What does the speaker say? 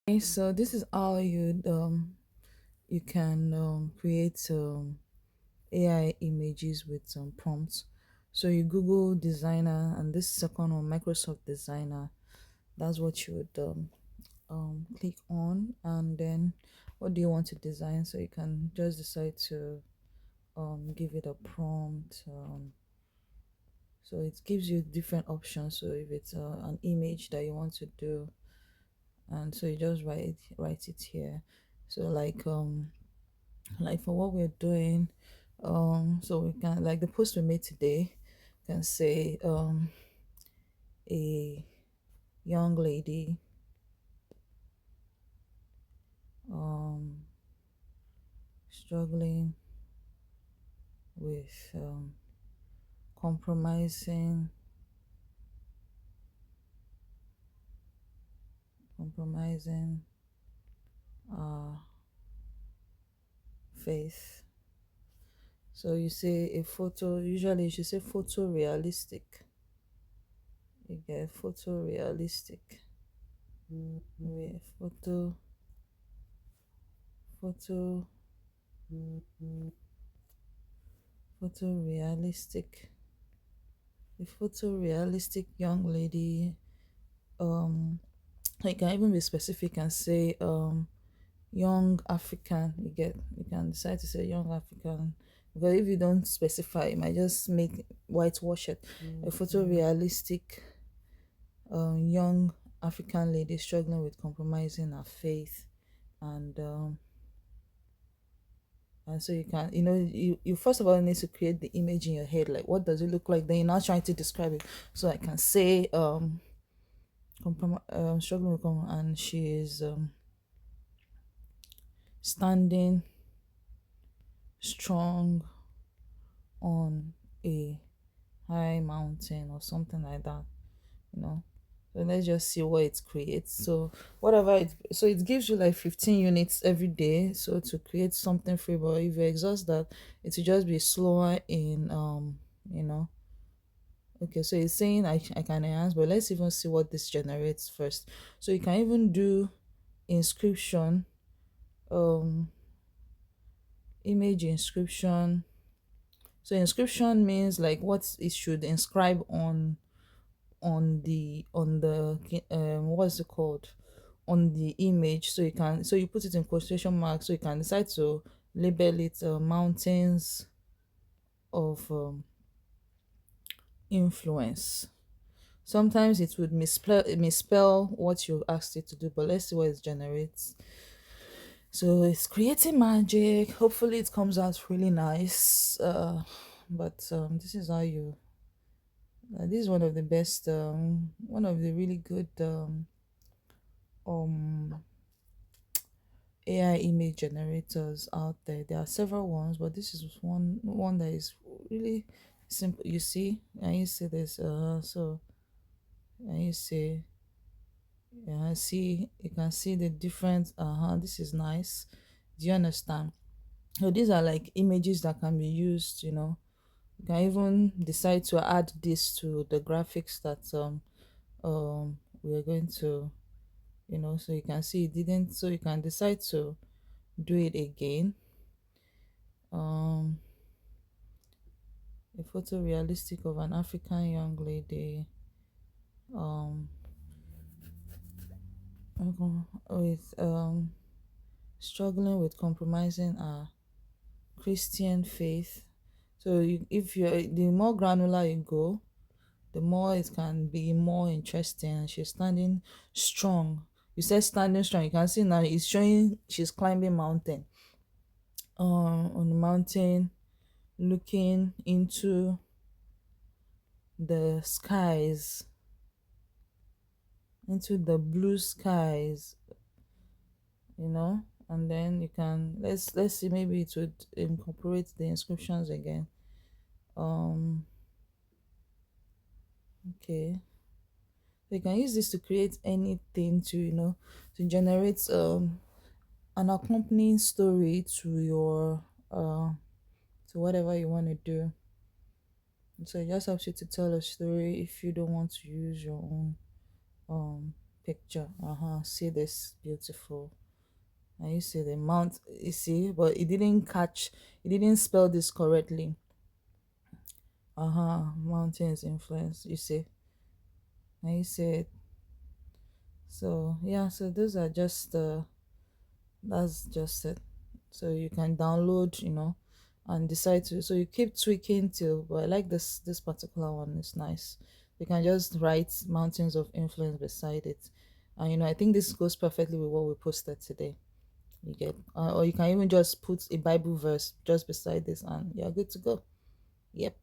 Okay, so this is how you can create AI images with some prompts. So you Google designer and this second one Microsoft designer. That's what you would click on, and then what do you want to design? So you can just decide to give it a prompt. So it gives you different options. So if it's an image that you want to do, and so you just write it here. So like for what we're doing, so we can, like the post we made today, can say a young lady um struggling with compromising compromising uh faith. So you say a photo, usually you should say photo realistic. You get photo realistic. Photo photo photorealistic, a photorealistic young lady. um you can even be specific and say young African. You can decide to say young African, because if you don't specify it might just make whitewash it. A photorealistic young African lady struggling with compromising her faith. And so you can, you first of all need to create the image in your head, like what does it look like, then you're not trying to describe it. So I can say struggling with and she is standing strong on a high mountain or something like that, you know. So let's just see what it creates. So whatever it gives you like 15 units every day, so to create something free. But if you exhaust that, it will just be slower in you know. Okay, so it's saying I can enhance, but let's even see what this generates first. So you can even do inscription, um image inscription. So inscription means like what it should inscribe on the what's it called, on the image. So you put it in quotation marks, so you can decide to label it mountains of influence. Sometimes it would misspell what you asked it to do, but let's see what it generates. So it's creating magic. Hopefully it comes out really nice. But this is how you this is one of the best, one of the really good um AI image generators out there. There are several ones, but this is one that is really simple. You see, and you see this. So and you see, yeah, see, you can see the different. This is nice. Do you understand? So these are like images that can be used. You can even decide to add this to the graphics that we are going to, so you can see it didn't. So you can decide to do it again. um a photo realistic of an African young lady um with struggling with compromising her Christian faith. So if you're the more granular you go, the more it can be more interesting. And she's standing strong. You said standing strong. You can see now it's showing she's climbing mountain. On the mountain, looking into the skies, into the blue skies, and then you can, let's see, maybe it would incorporate the inscriptions again. um okay, so you can use this to create anything, to generate an accompanying story to your to whatever you want to do. So it just helps you to tell a story if you don't want to use your own picture. See this beautiful. And you see the mount, you see, but it didn't catch, it didn't spell this correctly. Mountains influence, you see. And you see it. So yeah, so those are just that's just it. So you can download, and decide to, so you keep tweaking till, but I like this particular one, it's nice. You can just write mountains of influence beside it. And I think this goes perfectly with what we posted today. You get, or you can even just put a Bible verse just beside this and you're good to go. Yep.